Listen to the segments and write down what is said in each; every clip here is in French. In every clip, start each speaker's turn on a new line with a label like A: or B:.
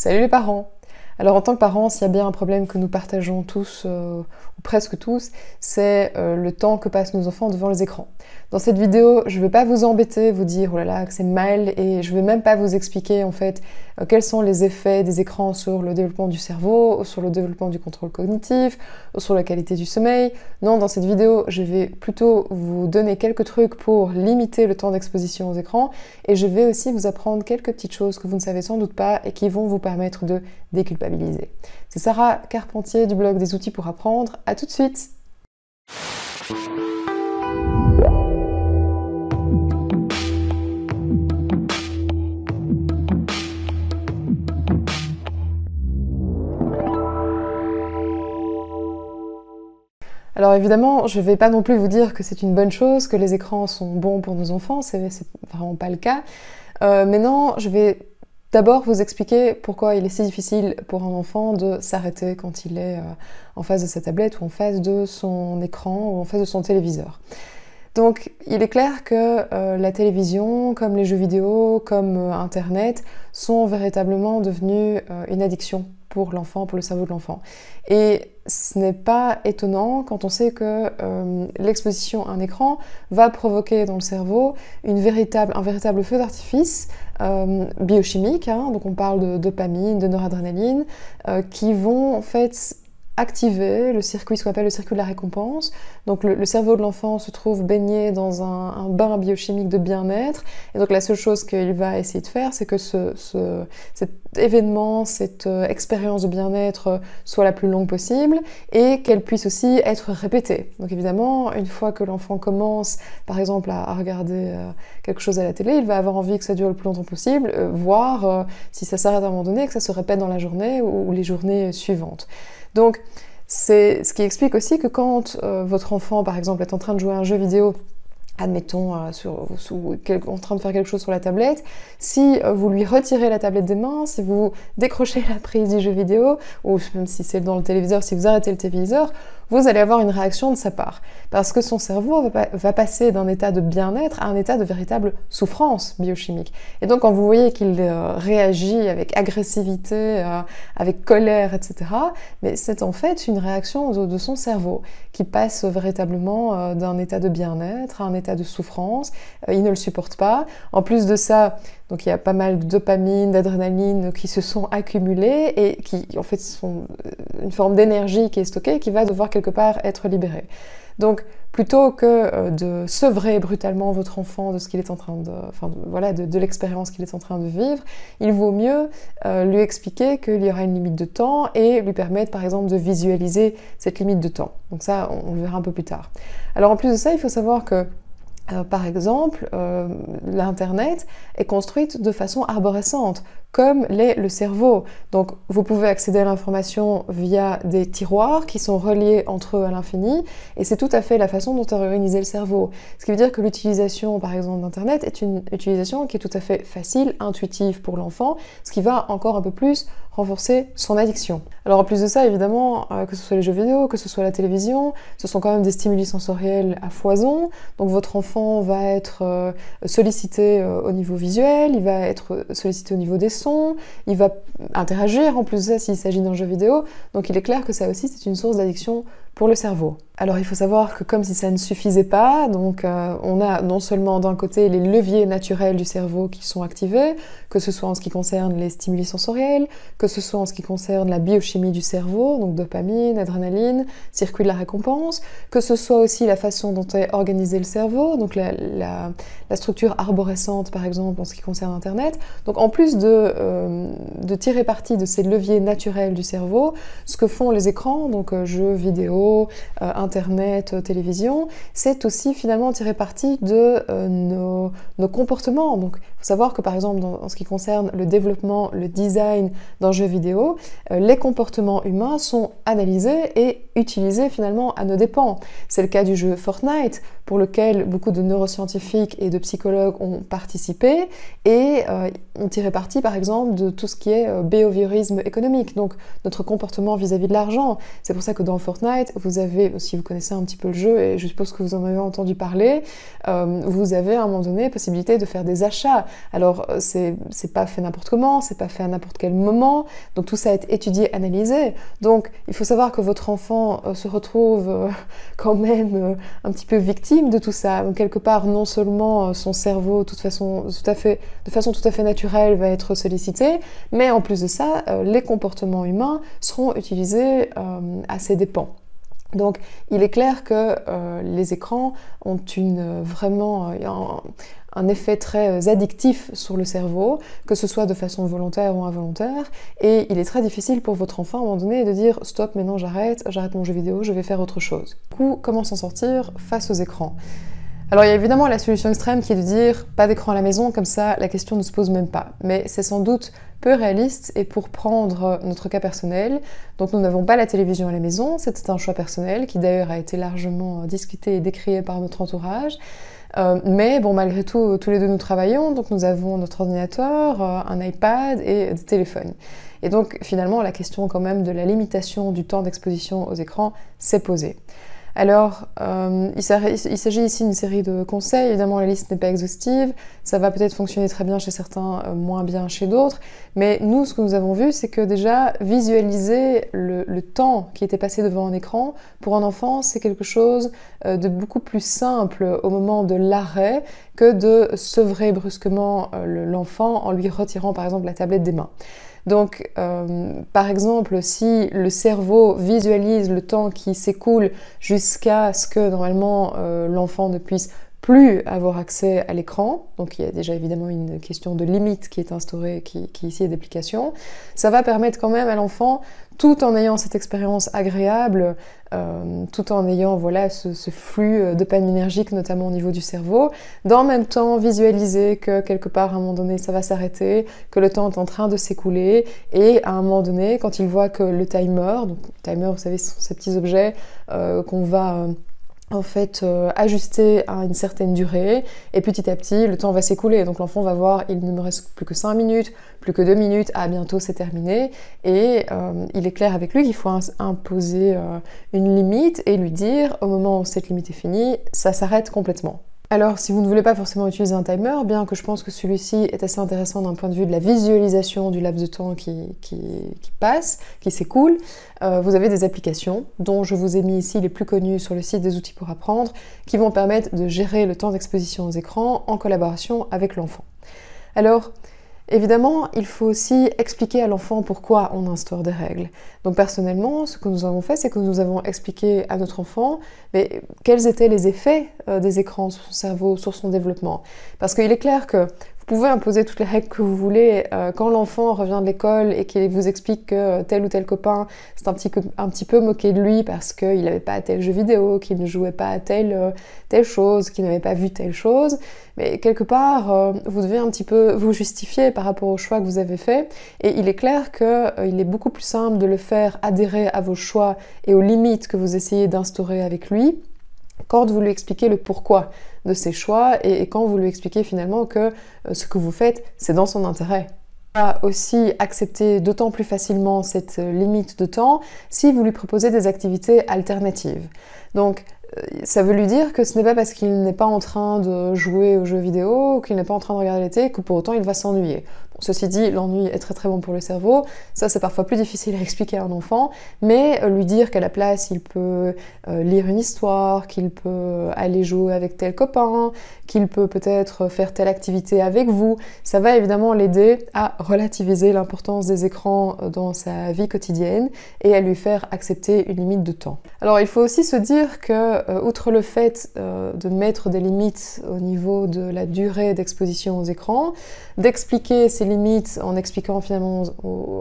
A: Salut les parents! Alors en tant que parents, s'il y a bien un problème que nous partageons tous, ou presque tous, c'est le temps que passent nos enfants devant les écrans. Dans cette vidéo, je ne vais pas vous embêter, vous dire oh là là que c'est mal, et je ne vais même pas vous expliquer en fait quels sont les effets des écrans sur le développement du cerveau, sur le développement du contrôle cognitif, sur la qualité du sommeil. Non, dans cette vidéo, je vais plutôt vous donner quelques trucs pour limiter le temps d'exposition aux écrans, et je vais aussi vous apprendre quelques petites choses que vous ne savez sans doute pas et qui vont vous permettre de déculpabiliser. C'est Sarah Carpentier du blog des outils pour apprendre. À tout de suite! Alors évidemment, je ne vais pas non plus vous dire que c'est une bonne chose, que les écrans sont bons pour nos enfants, c'est vraiment pas le cas. Mais non, je vais d'abord vous expliquer pourquoi il est si difficile pour un enfant de s'arrêter quand il est en face de sa tablette ou en face de son écran ou en face de son téléviseur. Donc il est clair que la télévision, comme les jeux vidéo, comme Internet, sont véritablement devenus une addiction pour l'enfant, pour le cerveau de l'enfant. Et ce n'est pas étonnant quand on sait que l'exposition à un écran va provoquer dans le cerveau un véritable feu d'artifice biochimique, hein, donc on parle de dopamine, de noradrénaline, qui vont en fait activer le circuit, ce qu'on appelle le circuit de la récompense. Donc le cerveau de l'enfant se trouve baigné dans un bain biochimique de bien-être, et donc la seule chose qu'il va essayer de faire, c'est que cet événement, cette expérience de bien-être soit la plus longue possible, et qu'elle puisse aussi être répétée. Donc évidemment, une fois que l'enfant commence, par exemple, à regarder quelque chose à la télé, il va avoir envie que ça dure le plus longtemps possible, voire si ça s'arrête à un moment donné, que ça se répète dans la journée ou les journées suivantes. Donc, c'est ce qui explique aussi que quand votre enfant, par exemple, est en train de jouer à un jeu vidéo, admettons, en train de faire quelque chose sur la tablette, si vous lui retirez la tablette des mains, si vous décrochez la prise du jeu vidéo, ou même si c'est dans le téléviseur, si vous arrêtez le téléviseur, vous allez avoir une réaction de sa part. Parce que son cerveau va passer d'un état de bien-être à un état de véritable souffrance biochimique. Et donc quand vous voyez qu'il réagit avec agressivité, avec colère, etc., mais c'est en fait une réaction de son cerveau qui passe véritablement d'un état de bien-être à un état de souffrance. Il ne le supporte pas. En plus de ça, donc il y a pas mal de dopamine, d'adrénaline qui se sont accumulées et qui en fait sont une forme d'énergie qui est stockée et qui va devoir quelque part être libérée. Donc plutôt que de sevrer brutalement votre enfant de ce qu'il est en train de l'expérience qu'il est en train de vivre, il vaut mieux lui expliquer qu'il y aura une limite de temps et lui permettre par exemple de visualiser cette limite de temps. Donc ça, on le verra un peu plus tard. Alors en plus de ça, il faut savoir que par exemple, l'Internet est construite de façon arborescente, comme l'est le cerveau. Donc vous pouvez accéder à l'information via des tiroirs qui sont reliés entre eux à l'infini, et c'est tout à fait la façon dont est organisé le cerveau. Ce qui veut dire que l'utilisation, par exemple, d'Internet est une utilisation qui est tout à fait facile, intuitive pour l'enfant, ce qui va encore un peu plus renforcer son addiction. Alors en plus de ça, évidemment, que ce soit les jeux vidéo, que ce soit la télévision, ce sont quand même des stimuli sensoriels à foison, donc votre enfant va être sollicité au niveau visuel, il va être sollicité au niveau des sons, il va interagir en plus de ça s'il s'agit d'un jeu vidéo, donc il est clair que ça aussi c'est une source d'addiction pour le cerveau. Alors il faut savoir que comme si ça ne suffisait pas, donc on a non seulement d'un côté les leviers naturels du cerveau qui sont activés, que ce soit en ce qui concerne les stimuli sensoriels, que ce soit en ce qui concerne la biochimie du cerveau, donc dopamine, adrénaline, circuit de la récompense, que ce soit aussi la façon dont est organisé le cerveau, donc la structure arborescente par exemple en ce qui concerne Internet. Donc en plus de tirer parti de ces leviers naturels du cerveau, ce que font les écrans, donc jeux vidéo, Internet, télévision, c'est aussi finalement tirer parti de nos comportements. Donc il faut savoir que par exemple en ce qui concerne le développement, le design d'un jeu vidéo, les comportements humains sont analysés et utilisés finalement à nos dépens. C'est le cas du jeu Fortnite, pour lequel beaucoup beaucoup de neuroscientifiques et de psychologues ont participé et ont tiré parti par exemple de tout ce qui est behaviorisme économique, donc notre comportement vis-à-vis de l'argent. C'est pour ça que dans Fortnite, vous avez, si vous connaissez un petit peu le jeu, et je suppose que vous en avez entendu parler, vous avez à un moment donné possibilité de faire des achats. Alors c'est pas fait n'importe comment, c'est pas fait à n'importe quel moment, donc tout ça est étudié, analysé. Donc il faut savoir que votre enfant se retrouve quand même un petit peu victime de tout ça. Donc quelque part, non seulement son cerveau de façon tout à fait naturelle va être sollicité, mais en plus de ça, les comportements humains seront utilisés à ses dépens. Donc il est clair que les écrans ont vraiment un effet très addictif sur le cerveau, que ce soit de façon volontaire ou involontaire, et il est très difficile pour votre enfant à un moment donné de dire « stop, maintenant j'arrête mon jeu vidéo, je vais faire autre chose ». Du coup, comment s'en sortir face aux écrans ? Alors il y a évidemment la solution extrême qui est de dire « pas d'écran à la maison, comme ça la question ne se pose même pas ». Mais c'est sans doute peu réaliste, et pour prendre notre cas personnel, donc nous n'avons pas la télévision à la maison, c'était un choix personnel qui d'ailleurs a été largement discuté et décrié par notre entourage. Mais bon, malgré tout, tous les deux nous travaillons, donc nous avons notre ordinateur, un iPad et des téléphones. Et donc finalement, la question quand même de la limitation du temps d'exposition aux écrans s'est posée. Alors, il s'agit ici d'une série de conseils, évidemment la liste n'est pas exhaustive, ça va peut-être fonctionner très bien chez certains, moins bien chez d'autres, mais nous, ce que nous avons vu, c'est que déjà, visualiser le temps qui était passé devant un écran, pour un enfant, c'est quelque chose de beaucoup plus simple au moment de l'arrêt que de sevrer brusquement l'enfant en lui retirant par exemple la tablette des mains. Donc, par exemple, si le cerveau visualise le temps qui s'écoule jusqu'à ce que normalement l'enfant ne puisse plus avoir accès à l'écran, donc il y a déjà évidemment une question de limite qui est instaurée, qui ici est d'application, ça va permettre quand même à l'enfant, tout en ayant cette expérience agréable, tout en ayant voilà, ce flux dopaminergique, notamment au niveau du cerveau, d'en même temps visualiser que quelque part à un moment donné ça va s'arrêter, que le temps est en train de s'écouler, et à un moment donné, quand il voit que le timer, donc le timer vous savez ce sont ces petits objets qu'on va en fait ajuster à une certaine durée, et petit à petit le temps va s'écouler, donc l'enfant va voir il ne me reste plus que 5 minutes, plus que 2 minutes, ah bientôt c'est terminé, et il est clair avec lui qu'il faut imposer une limite et lui dire au moment où cette limite est finie, ça s'arrête complètement. Alors, si vous ne voulez pas forcément utiliser un timer, bien que je pense que celui-ci est assez intéressant d'un point de vue de la visualisation du laps de temps qui passe, qui s'écoule, vous avez des applications, dont je vous ai mis ici les plus connues sur le site des outils pour apprendre, qui vont permettre de gérer le temps d'exposition aux écrans en collaboration avec l'enfant. Alors, évidemment, il faut aussi expliquer à l'enfant pourquoi on instaure des règles. Donc personnellement, ce que nous avons fait, c'est que nous avons expliqué à notre enfant quels étaient les effets des écrans sur son cerveau, sur son développement. Parce qu'il est clair que vous pouvez imposer toutes les règles que vous voulez. Quand l'enfant revient de l'école et qu'il vous explique que tel ou tel copain s'est un petit peu moqué de lui parce qu'il n'avait pas tel jeu vidéo, qu'il ne jouait pas à telle chose, qu'il n'avait pas vu telle chose, mais quelque part, vous devez un petit peu vous justifier par rapport au choix que vous avez fait. Et il est clair qu'il est beaucoup plus simple de le faire adhérer à vos choix et aux limites que vous essayez d'instaurer avec lui, quand vous lui expliquez le pourquoi de ses choix et quand vous lui expliquez finalement que ce que vous faites, c'est dans son intérêt. Il va aussi accepter d'autant plus facilement cette limite de temps si vous lui proposez des activités alternatives. Donc, ça veut lui dire que ce n'est pas parce qu'il n'est pas en train de jouer aux jeux vidéo ou qu'il n'est pas en train de regarder la télé que pour autant il va s'ennuyer. Bon, ceci dit, l'ennui est très très bon pour le cerveau, ça c'est parfois plus difficile à expliquer à un enfant, mais lui dire qu'à la place il peut lire une histoire, qu'il peut aller jouer avec tel copain, qu'il peut peut-être faire telle activité avec vous, ça va évidemment l'aider à relativiser l'importance des écrans dans sa vie quotidienne et à lui faire accepter une limite de temps. Alors il faut aussi se dire que outre le fait de mettre des limites au niveau de la durée d'exposition aux écrans, d'expliquer ces limites en expliquant finalement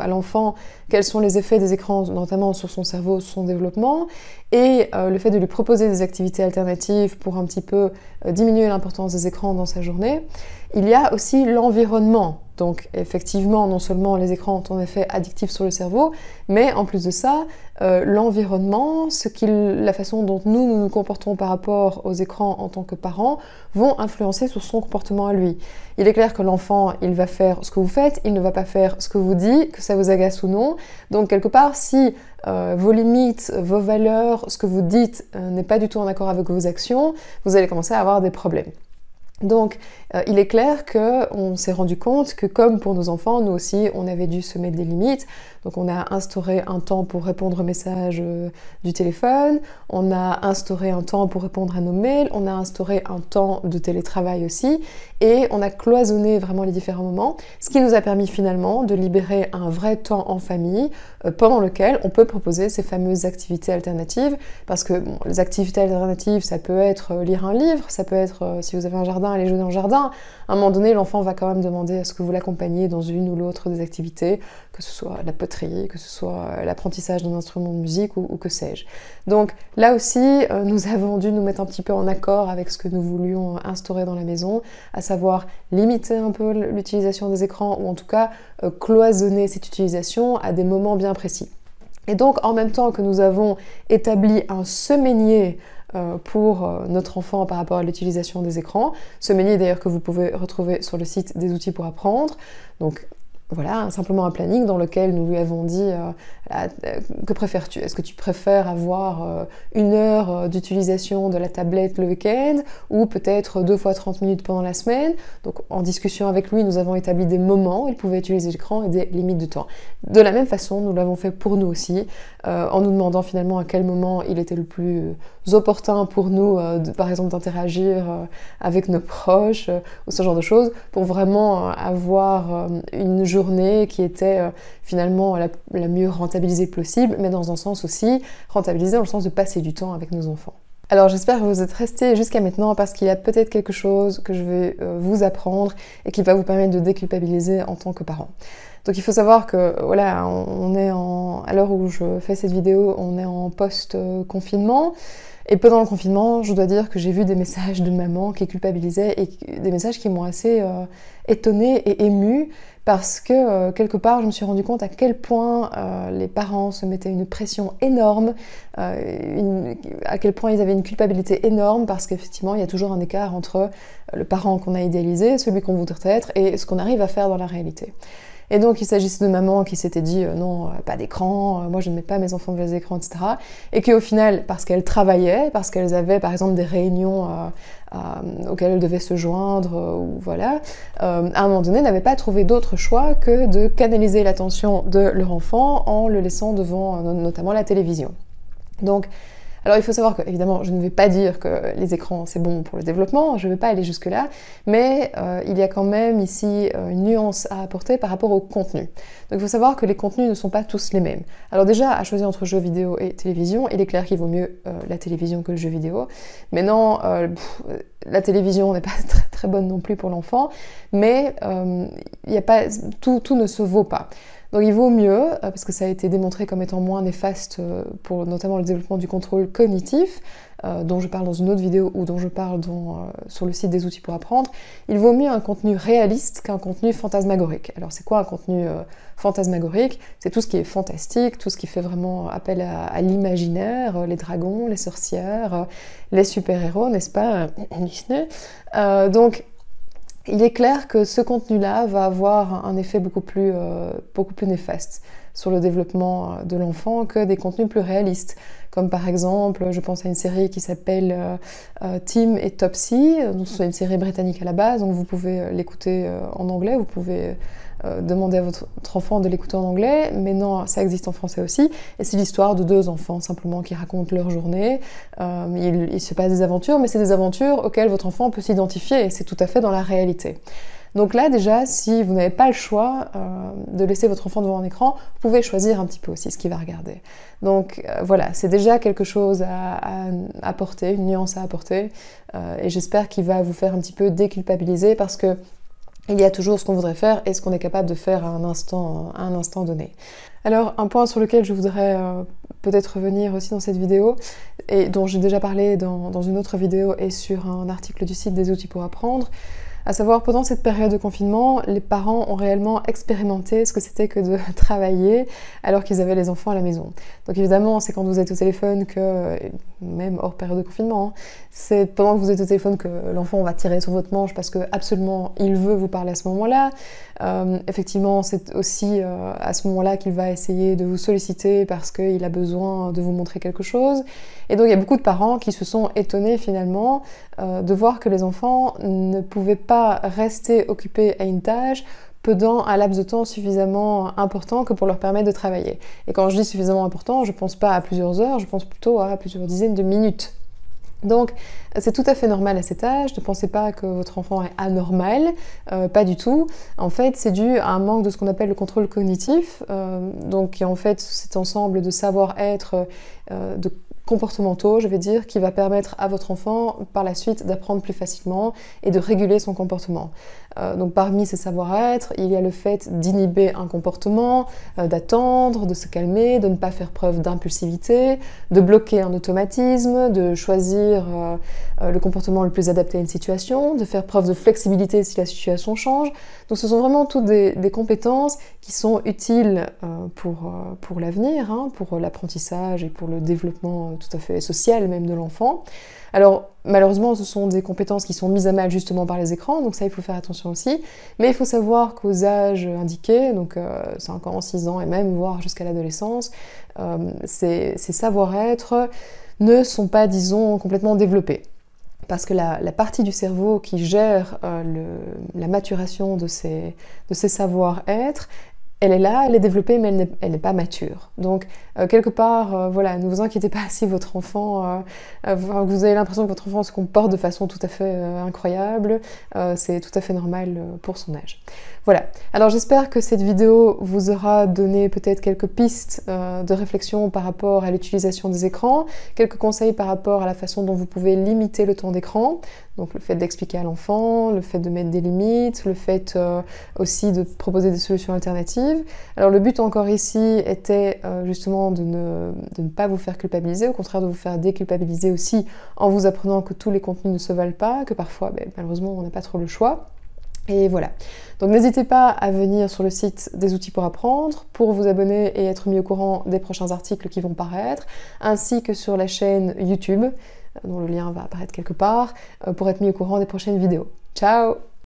A: à l'enfant quels sont les effets des écrans, notamment sur son cerveau, sur son développement, et le fait de lui proposer des activités alternatives pour un petit peu diminuer l'importance des écrans dans sa journée, il y a aussi l'environnement Donc effectivement, non seulement les écrans ont un effet addictif sur le cerveau, mais en plus de ça, l'environnement, la façon dont nous nous comportons par rapport aux écrans en tant que parents, vont influencer sur son comportement à lui. Il est clair que l'enfant, il va faire ce que vous faites, il ne va pas faire ce que vous dites, que ça vous agace ou non. Donc quelque part, si vos limites, vos valeurs, ce que vous dites n'est pas du tout en accord avec vos actions, vous allez commencer à avoir des problèmes. Donc, il est clair qu'on s'est rendu compte que comme pour nos enfants, nous aussi, on avait dû se mettre des limites. Donc, on a instauré un temps pour répondre aux messages du téléphone, on a instauré un temps pour répondre à nos mails, on a instauré un temps de télétravail aussi, et on a cloisonné vraiment les différents moments, ce qui nous a permis finalement de libérer un vrai temps en famille pendant lequel on peut proposer ces fameuses activités alternatives, parce que bon, les activités alternatives, ça peut être lire un livre, ça peut être, si vous avez un jardin, aller jouer dans le jardin. À un moment donné, l'enfant va quand même demander à ce que vous l'accompagniez dans une ou l'autre des activités, que ce soit la poterie, que ce soit l'apprentissage d'un instrument de musique ou que sais-je. Donc là aussi, nous avons dû nous mettre un petit peu en accord avec ce que nous voulions instaurer dans la maison, à savoir limiter un peu l'utilisation des écrans ou en tout cas cloisonner cette utilisation à des moments bien précis. Et donc en même temps que nous avons établi un semainier pour notre enfant par rapport à l'utilisation des écrans, semainier d'ailleurs que vous pouvez retrouver sur le site des outils pour apprendre, donc voilà, simplement un planning dans lequel nous lui avons dit que préfères-tu? Est-ce que tu préfères avoir 1 heure d'utilisation de la tablette le week-end ou peut-être 2 fois 30 minutes pendant la semaine? Donc en discussion avec lui, nous avons établi des moments où il pouvait utiliser l'écran et des limites de temps. De la même façon, nous l'avons fait pour nous aussi, en nous demandant finalement à quel moment il était le plus opportun pour nous, par exemple d'interagir avec nos proches ou ce genre de choses, pour vraiment avoir une journée qui était finalement la mieux rentabilisée possible, mais dans un sens aussi rentabilisée dans le sens de passer du temps avec nos enfants. Alors j'espère que vous êtes restés jusqu'à maintenant parce qu'il y a peut-être quelque chose que je vais vous apprendre et qui va vous permettre de déculpabiliser en tant que parent. Donc il faut savoir que voilà, à l'heure où je fais cette vidéo, on est en post-confinement. Et pendant le confinement, je dois dire que j'ai vu des messages de maman qui culpabilisaient et des messages qui m'ont assez étonnée et émue parce que quelque part, je me suis rendu compte à quel point les parents se mettaient une pression énorme, à quel point ils avaient une culpabilité énorme parce qu'effectivement, il y a toujours un écart entre le parent qu'on a idéalisé, celui qu'on voudrait être et ce qu'on arrive à faire dans la réalité. Et donc il s'agissait de maman qui s'était dit non, pas d'écran, moi je ne mets pas mes enfants devant les écrans, etc. Et qui au final, parce qu'elles travaillaient, parce qu'elles avaient par exemple des réunions auxquelles elles devaient se joindre, ou voilà, à un moment donné n'avaient pas trouvé d'autre choix que de canaliser l'attention de leur enfant en le laissant devant notamment la télévision. Donc, alors il faut savoir que, évidemment, je ne vais pas dire que les écrans c'est bon pour le développement, je ne vais pas aller jusque-là, mais il y a quand même ici une nuance à apporter par rapport au contenu. Donc il faut savoir que les contenus ne sont pas tous les mêmes. Alors déjà, à choisir entre jeux vidéo et télévision, il est clair qu'il vaut mieux la télévision que le jeu vidéo. Maintenant, la télévision n'est pas très, très bonne non plus pour l'enfant, mais tout ne se vaut pas. Donc il vaut mieux, parce que ça a été démontré comme étant moins néfaste pour notamment le développement du contrôle cognitif, dont je parle dans une autre vidéo ou dont je parle sur le site des outils pour apprendre, il vaut mieux un contenu réaliste qu'un contenu fantasmagorique. Alors c'est quoi un contenu fantasmagorique? C'est tout ce qui est fantastique, tout ce qui fait vraiment appel à l'imaginaire, les dragons, les sorcières, les super-héros, n'est-ce pas, Disney. Donc il est clair que ce contenu-là va avoir un effet beaucoup plus néfaste sur le développement de l'enfant que des contenus plus réalistes. Comme par exemple, je pense à une série qui s'appelle Tim et Topsy, c'est une série britannique à la base, donc vous pouvez l'écouter en anglais, vous pouvez demander à votre enfant de l'écouter en anglais, mais non, ça existe en français aussi, et c'est l'histoire de 2 enfants simplement qui racontent leur journée. Il se passe des aventures, mais c'est des aventures auxquelles votre enfant peut s'identifier, et c'est tout à fait dans la réalité. Donc là déjà, si vous n'avez pas le choix de laisser votre enfant devant un écran, vous pouvez choisir un petit peu aussi ce qu'il va regarder. Donc voilà, c'est déjà quelque chose à apporter, une nuance à apporter, et j'espère qu'il va vous faire un petit peu déculpabiliser parce que il y a toujours ce qu'on voudrait faire et ce qu'on est capable de faire à un instant donné. Alors, un point sur lequel je voudrais peut-être revenir aussi dans cette vidéo, et dont j'ai déjà parlé dans une autre vidéo et sur un article du site des outils pour apprendre, À savoir, pendant cette période de confinement, les parents ont réellement expérimenté ce que c'était que de travailler alors qu'ils avaient les enfants à la maison. Donc évidemment, c'est quand vous êtes au téléphone que, même hors période de confinement, c'est pendant que vous êtes au téléphone que l'enfant va tirer sur votre manche parce que absolument il veut vous parler à ce moment-là. Effectivement, c'est aussi à ce moment-là qu'il va essayer de vous solliciter parce qu'il a besoin de vous montrer quelque chose. Et donc il y a beaucoup de parents qui se sont étonnés finalement de voir que les enfants ne pouvaient pas rester occupés à une tâche pendant un laps de temps suffisamment important que pour leur permettre de travailler. Et quand je dis suffisamment important, je ne pense pas à plusieurs heures, je pense plutôt à plusieurs dizaines de minutes. Donc c'est tout à fait normal à cet âge, ne pensez pas que votre enfant est anormal, pas du tout. En fait c'est dû à un manque de ce qu'on appelle le contrôle cognitif, donc en fait cet ensemble de savoir-être, de comportementaux, je vais dire, qui va permettre à votre enfant par la suite d'apprendre plus facilement et de réguler son comportement. Donc parmi ces savoir-être, il y a le fait d'inhiber un comportement, d'attendre, de se calmer, de ne pas faire preuve d'impulsivité, de bloquer un automatisme, de choisir le comportement le plus adapté à une situation, de faire preuve de flexibilité si la situation change. Donc ce sont vraiment toutes des compétences qui sont utiles pour l'avenir, hein, pour l'apprentissage et pour le développement tout à fait social même de l'enfant. Alors malheureusement ce sont des compétences qui sont mises à mal justement par les écrans, donc ça il faut faire attention aussi, mais il faut savoir qu'aux âges indiqués, donc 5 ans, 6 ans et même voire jusqu'à l'adolescence, ces savoir-être ne sont pas, disons, complètement développés. Parce que la partie du cerveau qui gère la maturation de ces savoir-être, elle est là, elle est développée, mais elle n'est pas mature. Donc, quelque part, voilà, ne vous inquiétez pas si votre enfant, vous avez l'impression que votre enfant se comporte de façon tout à fait incroyable, c'est tout à fait normal pour son âge. Voilà, alors j'espère que cette vidéo vous aura donné peut-être quelques pistes de réflexion par rapport à l'utilisation des écrans, quelques conseils par rapport à la façon dont vous pouvez limiter le temps d'écran, donc le fait d'expliquer à l'enfant, le fait de mettre des limites, le fait aussi de proposer des solutions alternatives. Alors le but encore ici était justement de ne pas vous faire culpabiliser, au contraire de vous faire déculpabiliser aussi en vous apprenant que tous les contenus ne se valent pas, que parfois malheureusement on n'a pas trop le choix. Et voilà. Donc n'hésitez pas à venir sur le site des outils pour apprendre, pour vous abonner et être mis au courant des prochains articles qui vont paraître, ainsi que sur la chaîne YouTube, dont le lien va apparaître quelque part, pour être mis au courant des prochaines vidéos. Ciao!